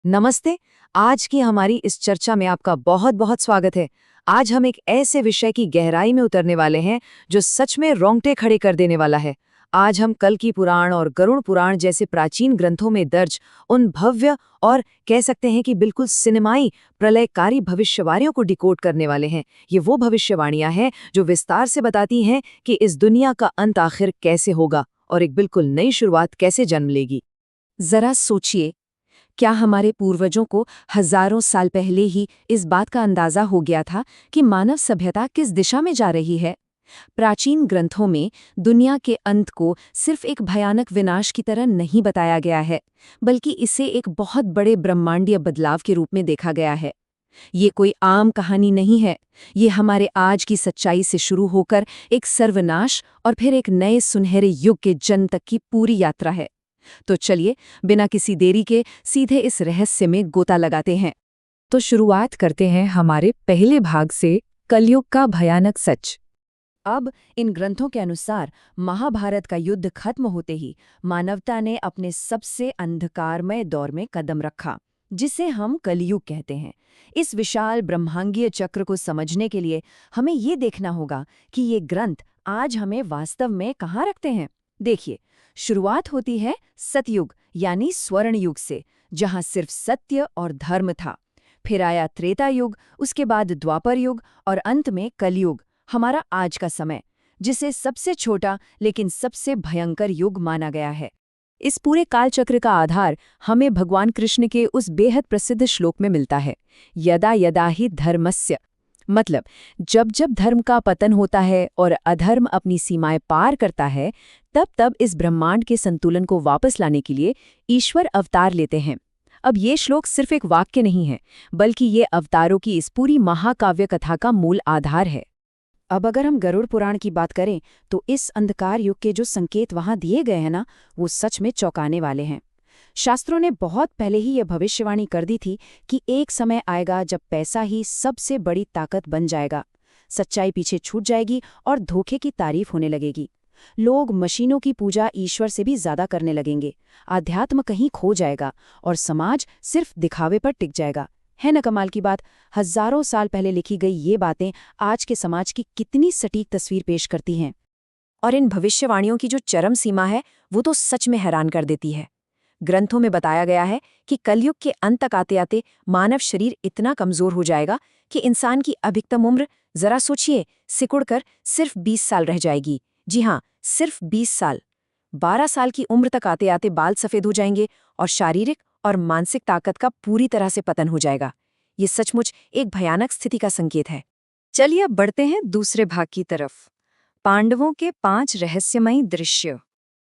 नमस्ते। आज की हमारी इस चर्चा में आपका बहुत बहुत स्वागत है। आज हम एक ऐसे विषय की गहराई में उतरने वाले हैं जो सच में रोंगटे खड़े कर देने वाला है। आज हम कल्कि पुराण और गरुड़ पुराण जैसे प्राचीन ग्रंथों में दर्ज उन भव्य और कह सकते हैं कि बिल्कुल सिनेमाई प्रलयकारी भविष्यवाणियों को डिकोड करने वाले हैं। ये वो भविष्यवाणियां हैं जो विस्तार से बताती हैं कि इस दुनिया का अंत आखिर कैसे होगा और एक बिल्कुल नई शुरुआत कैसे जन्म लेगी। जरा सोचिए, क्या हमारे पूर्वजों को हजारों साल पहले ही इस बात का अंदाजा हो गया था कि मानव सभ्यता किस दिशा में जा रही है? प्राचीन ग्रंथों में दुनिया के अंत को सिर्फ एक भयानक विनाश की तरह नहीं बताया गया है, बल्कि इसे एक बहुत बड़े ब्रह्मांडीय बदलाव के रूप में देखा गया है। ये कोई आम कहानी नहीं है। ये हमारे आज की सच्चाई से शुरू होकर एक सर्वनाश और फिर एक नए सुनहरे युग के जन्म तक की पूरी यात्रा है। तो चलिए, बिना किसी देरी के सीधे इस रहस्य में गोता लगाते हैं। तो शुरुआत करते हैं हमारे पहले भाग से, कलयुग का भयानक सच। अब इन ग्रंथों के अनुसार महाभारत का युद्ध खत्म होते ही मानवता ने अपने सबसे अंधकारमय दौर में कदम रखा, जिसे हम कलयुग कहते हैं। इस विशाल ब्रह्मांडीय चक्र को समझने के लिए हमें ये देखना होगा कि ये ग्रंथ आज हमें वास्तव में कहाँ रखते हैं। देखिए, शुरुआत होती है सतयुग यानी स्वर्ण युग से, जहाँ सिर्फ सत्य और धर्म था। फिर आया त्रेता युग, उसके बाद द्वापर युग और अंत में कलयुग, हमारा आज का समय, जिसे सबसे छोटा लेकिन सबसे भयंकर युग माना गया है। इस पूरे कालचक्र का आधार हमें भगवान कृष्ण के उस बेहद प्रसिद्ध श्लोक में मिलता है, यदा यदा ही धर्मस्य। मतलब, जब जब धर्म का पतन होता है और अधर्म अपनी सीमाएं पार करता है, तब तब इस ब्रह्मांड के संतुलन को वापस लाने के लिए ईश्वर अवतार लेते हैं। अब ये श्लोक सिर्फ एक वाक्य नहीं है, बल्कि ये अवतारों की इस पूरी महाकाव्य कथा का मूल आधार है। अब अगर हम गरुड़ पुराण की बात करें, तो इस अंधकार युग के जो संकेत वहां दिए गए हैं ना, वो सच में चौंकाने वाले हैं। शास्त्रों ने बहुत पहले ही यह भविष्यवाणी कर दी थी कि एक समय आएगा जब पैसा ही सबसे बड़ी ताकत बन जाएगा, सच्चाई पीछे छूट जाएगी और धोखे की तारीफ होने लगेगी। लोग मशीनों की पूजा ईश्वर से भी ज्यादा करने लगेंगे, आध्यात्म कहीं खो जाएगा और समाज सिर्फ दिखावे पर टिक जाएगा। है न कमाल की बात? हजारों साल पहले लिखी गई ये बातें आज के समाज की कितनी सटीक तस्वीर पेश करती हैं। और इन भविष्यवाणियों की जो चरम सीमा है, वो तो सच में हैरान कर देती है। ग्रंथों में बताया गया है कि कलयुग के अंत तक आते आते मानव शरीर इतना कमजोर हो जाएगा कि इंसान की अधिकतम उम्र, जरा सोचिए, सिकुड़कर सिर्फ 20 साल रह जाएगी। जी हाँ, सिर्फ 20 साल। 12 साल की उम्र तक आते आते बाल सफेद हो जाएंगे और शारीरिक और मानसिक ताकत का पूरी तरह से पतन हो जाएगा। ये सचमुच एक भयानक स्थिति का संकेत है। चलिए अब बढ़ते हैं दूसरे भाग की तरफ, पांडवों के 5 रहस्यमयी दृश्य।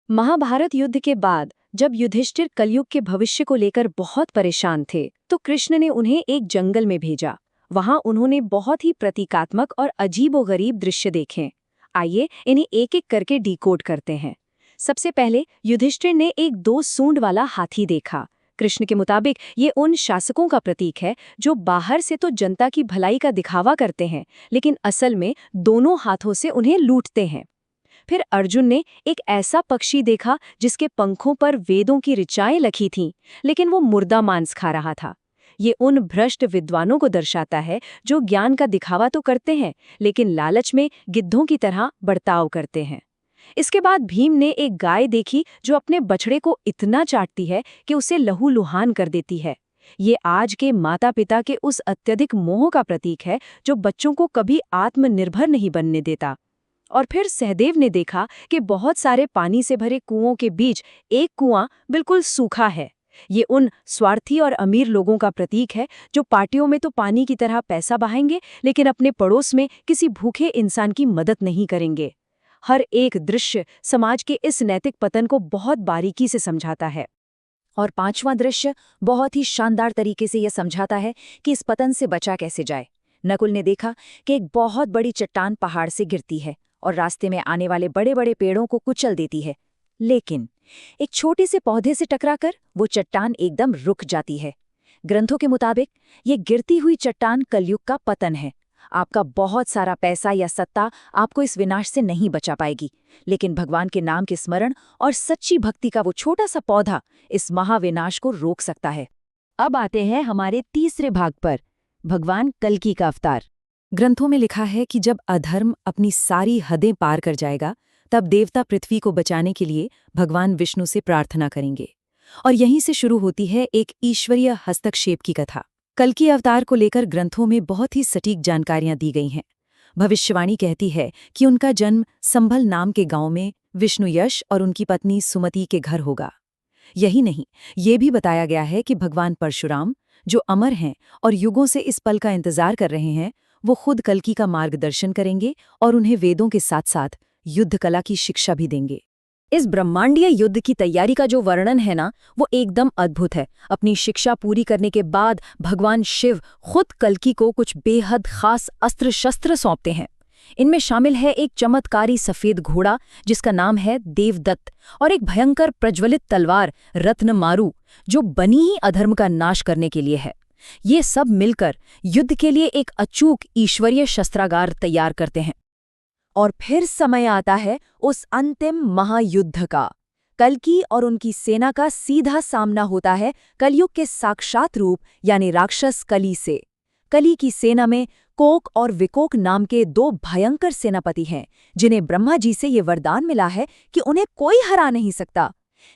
महाभारत युद्ध के बाद जब युधिष्ठिर कलयुग के भविष्य को लेकर बहुत परेशान थे, तो कृष्ण ने उन्हें एक जंगल में भेजा। वहां उन्होंने बहुत ही प्रतीकात्मक और अजीबोगरीब दृश्य देखे। आइए इन्हें एक एक करके डिकोड करते हैं। सबसे पहले युधिष्ठिर ने एक 2 सूंड वाला हाथी देखा। कृष्ण के मुताबिक ये उन शासकों का प्रतीक है जो बाहर से तो जनता की भलाई का दिखावा करते हैं, लेकिन असल में दोनों हाथों से उन्हें लूटते हैं। फिर अर्जुन ने एक ऐसा पक्षी देखा जिसके पंखों पर वेदों की ऋचाएं लिखी थीं, लेकिन वो मुर्दा मांस खा रहा था। ये उन भ्रष्ट विद्वानों को दर्शाता है जो ज्ञान का दिखावा तो करते हैं, लेकिन लालच में गिद्धों की तरह बर्ताव करते हैं। इसके बाद भीम ने एक गाय देखी जो अपने बछड़े को इतना चाटती है कि उसे लहूलुहान कर देती है। ये आज के माता पिता के उस अत्यधिक मोह का प्रतीक है जो बच्चों को कभी आत्मनिर्भर नहीं बनने देता। और फिर सहदेव ने देखा कि बहुत सारे पानी से भरे कुओं के बीच एक कुआं बिल्कुल सूखा है। ये उन स्वार्थी और अमीर लोगों का प्रतीक है जो पार्टियों में तो पानी की तरह पैसा बहाएंगे, लेकिन अपने पड़ोस में किसी भूखे इंसान की मदद नहीं करेंगे। हर एक दृश्य समाज के इस नैतिक पतन को बहुत बारीकी से समझाता है। और 5वां दृश्य बहुत ही शानदार तरीके से यह समझाता है कि इस पतन से बचा कैसे जाए। नकुल ने देखा कि एक बहुत बड़ी चट्टान पहाड़ से गिरती है और रास्ते में आने वाले बड़े बड़े पेड़ों को कुचल देती है, लेकिन एक छोटे से पौधे से टकराकर वो चट्टान एकदम रुक जाती है। ग्रंथों के मुताबिक ये गिरती हुई चट्टान कलयुग का पतन है। आपका बहुत सारा पैसा या सत्ता आपको इस विनाश से नहीं बचा पाएगी, लेकिन भगवान के नाम के स्मरण और सच्ची भक्ति का वो छोटा सा पौधा इस महाविनाश को रोक सकता है। अब आते हैं हमारे तीसरे भाग पर, भगवान कल्कि का अवतार। ग्रंथों में लिखा है कि जब अधर्म अपनी सारी हदें पार कर जाएगा, तब देवता पृथ्वी को बचाने के लिए भगवान विष्णु से प्रार्थना करेंगे। और यहीं से शुरू होती है एक ईश्वरीय हस्तक्षेप की कथा। कल्कि अवतार को लेकर ग्रंथों में बहुत ही सटीक जानकारियां दी गई हैं। भविष्यवाणी कहती है कि उनका जन्म संभल नाम के गांव में विष्णु यश और उनकी पत्नी सुमति के घर होगा। यही नहीं, ये भी बताया गया है कि भगवान परशुराम, जो अमर हैं और युगों से इस पल का इंतजार कर रहे हैं, वो खुद कल्कि का मार्गदर्शन करेंगे और उन्हें वेदों के साथ साथ युद्ध कला की शिक्षा भी देंगे। इस ब्रह्मांडीय युद्ध की तैयारी का जो वर्णन है ना, वो एकदम अद्भुत है। अपनी शिक्षा पूरी करने के बाद भगवान शिव खुद कल्कि को कुछ बेहद खास अस्त्र शस्त्र सौंपते हैं। इनमें शामिल है एक चमत्कारी सफेद घोड़ा जिसका नाम है देवदत्त, और एक भयंकर प्रज्वलित तलवार रत्नमारु, जो बनी ही अधर्म का नाश करने के लिए है। ये सब मिलकर युद्ध के लिए एक अचूक ईश्वरीय शस्त्रागार तैयार करते हैं। और फिर समय आता है उस अंतिम महायुद्ध का। कल्कि और उनकी सेना का सीधा सामना होता है कलयुग के साक्षात रूप यानी राक्षस कली से। कली की सेना में कोक और विकोक नाम के दो भयंकर सेनापति हैं, जिन्हें ब्रह्मा जी से ये वरदान मिला है कि उन्हें कोई हरा नहीं सकता।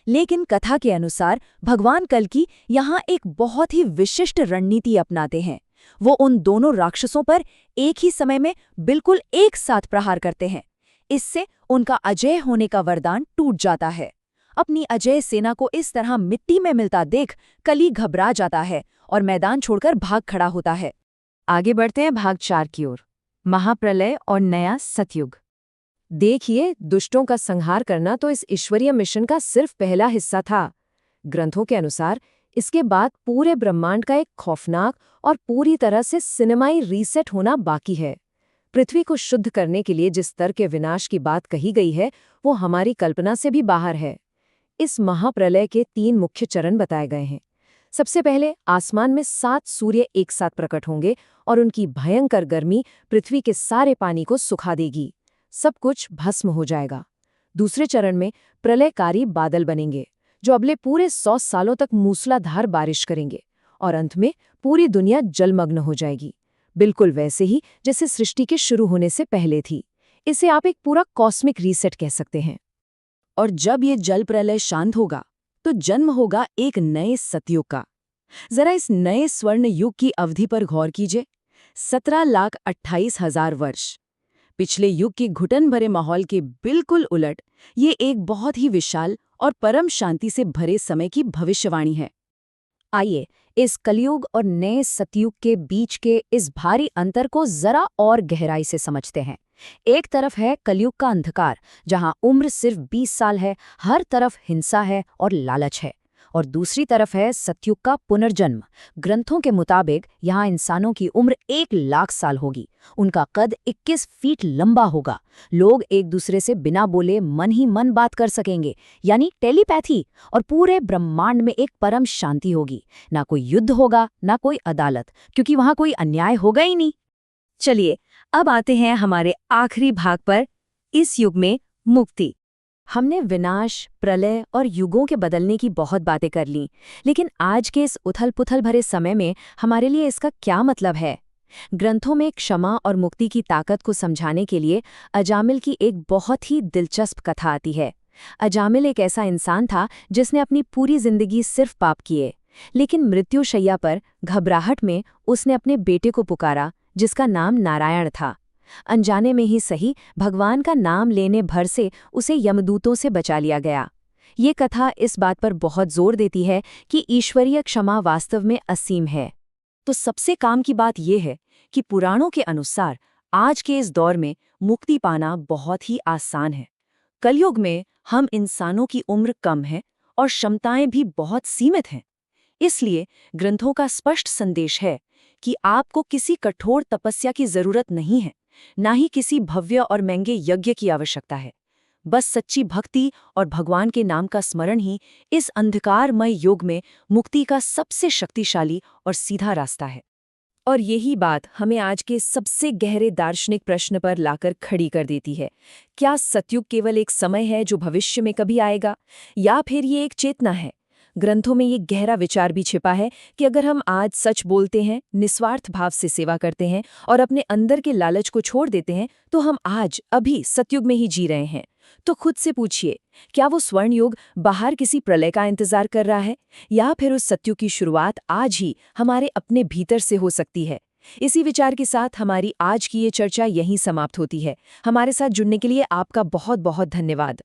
लेकिन कथा के अनुसार भगवान कल्कि यहाँ एक बहुत ही विशिष्ट रणनीति अपनाते हैं। वो उन दोनों राक्षसों पर एक ही समय में बिल्कुल एक साथ प्रहार करते हैं। इससे उनका अजय होने का वरदान टूट जाता है। अपनी अजय सेना को इस तरह मिट्टी में मिलता देख कली घबरा जाता है और मैदान छोड़कर भाग खड़ा होता है। आगे बढ़ते हैं भाग 4 की ओर, महाप्रलय और नया सतयुग। देखिए, दुष्टों का संहार करना तो इस ईश्वरीय मिशन का सिर्फ पहला हिस्सा था। ग्रंथों के अनुसार इसके बाद पूरे ब्रह्मांड का एक खौफनाक और पूरी तरह से सिनेमाई रीसेट होना बाकी है। पृथ्वी को शुद्ध करने के लिए जिस स्तर के विनाश की बात कही गई है, वो हमारी कल्पना से भी बाहर है। इस महाप्रलय के 3 मुख्य चरण बताए गए हैं। सबसे पहले आसमान में 7 सूर्य एक साथ प्रकट होंगे और उनकी भयंकर गर्मी पृथ्वी के सारे पानी को सुखा देगी। सब कुछ भस्म हो जाएगा। दूसरे चरण में प्रलयकारी बादल बनेंगे, जो अगले पूरे 100 सालों तक मूसलाधार बारिश करेंगे, और अंत में पूरी दुनिया जलमग्न हो जाएगी, बिल्कुल वैसे ही जैसे सृष्टि के शुरू होने से पहले थी। इसे आप एक पूरा कॉस्मिक रीसेट कह सकते हैं। और जब ये जल प्रलय शांत होगा तो जन्म होगा एक नए सतयुग का। जरा इस नए स्वर्ण युग की अवधि पर गौर कीजिए। 17,28,000 वर्ष। पिछले युग की घुटन भरे माहौल के बिल्कुल उलट ये एक बहुत ही विशाल और परम शांति से भरे समय की भविष्यवाणी है। आइए इस कलयुग और नए सतयुग के बीच के इस भारी अंतर को जरा और गहराई से समझते हैं। एक तरफ है कलयुग का अंधकार, जहां उम्र सिर्फ 20 साल है, हर तरफ हिंसा है और लालच है। और दूसरी तरफ है सतयुग का पुनर्जन्म। ग्रंथों के मुताबिक यहाँ इंसानों की उम्र 1,00,000 साल होगी। उनका कद 21 फीट लंबा होगा। लोग एक दूसरे से बिना बोले मन ही मन बात कर सकेंगे, यानी टेलीपैथी। और पूरे ब्रह्मांड में एक परम शांति होगी। ना कोई युद्ध होगा, ना कोई अदालत, क्योंकि वहां कोई अन्याय होगा ही नहीं। चलिए अब आते हैं हमारे आखिरी भाग पर, इस युग में मुक्ति। हमने विनाश, प्रलय और युगों के बदलने की बहुत बातें कर लीं, लेकिन आज के इस उथल-पुथल भरे समय में हमारे लिए इसका क्या मतलब है? ग्रंथों में क्षमा और मुक्ति की ताकत को समझाने के लिए अजामिल की एक बहुत ही दिलचस्प कथा आती है। अजामिल एक ऐसा इंसान था जिसने अपनी पूरी जिंदगी सिर्फ पाप किए, लेकिन मृत्युशैया पर घबराहट में उसने अपने बेटे को पुकारा, जिसका नाम नारायण था। अनजाने में ही सही, भगवान का नाम लेने भर से उसे यमदूतों से बचा लिया गया। ये कथा इस बात पर बहुत जोर देती है कि ईश्वरीय क्षमा वास्तव में असीम है। तो सबसे काम की बात यह है कि पुराणों के अनुसार आज के इस दौर में मुक्ति पाना बहुत ही आसान है। कलयुग में हम इंसानों की उम्र कम है और क्षमताएं भी बहुत सीमित हैं। इसलिए ग्रंथों का स्पष्ट संदेश है कि आपको किसी कठोर तपस्या की जरूरत नहीं है, ना ही किसी भव्य और महंगे यज्ञ की आवश्यकता है। बस सच्ची भक्ति और भगवान के नाम का स्मरण ही इस अंधकारमय युग में मुक्ति का सबसे शक्तिशाली और सीधा रास्ता है। और यही बात हमें आज के सबसे गहरे दार्शनिक प्रश्न पर लाकर खड़ी कर देती है। क्या सतयुग केवल एक समय है जो भविष्य में कभी आएगा, या फिर ये एक चेतना है? ग्रंथों में ये गहरा विचार भी छिपा है कि अगर हम आज सच बोलते हैं, निस्वार्थ भाव से सेवा करते हैं और अपने अंदर के लालच को छोड़ देते हैं, तो हम आज अभी सतयुग में ही जी रहे हैं। तो खुद से पूछिए, क्या वो स्वर्ण युग बाहर किसी प्रलय का इंतजार कर रहा है, या फिर उस सतयुग की शुरुआत आज ही हमारे अपने भीतर से हो सकती है? इसी विचार के साथ हमारी आज की ये चर्चा यहीं समाप्त होती है। हमारे साथ जुड़ने के लिए आपका बहुत बहुत धन्यवाद।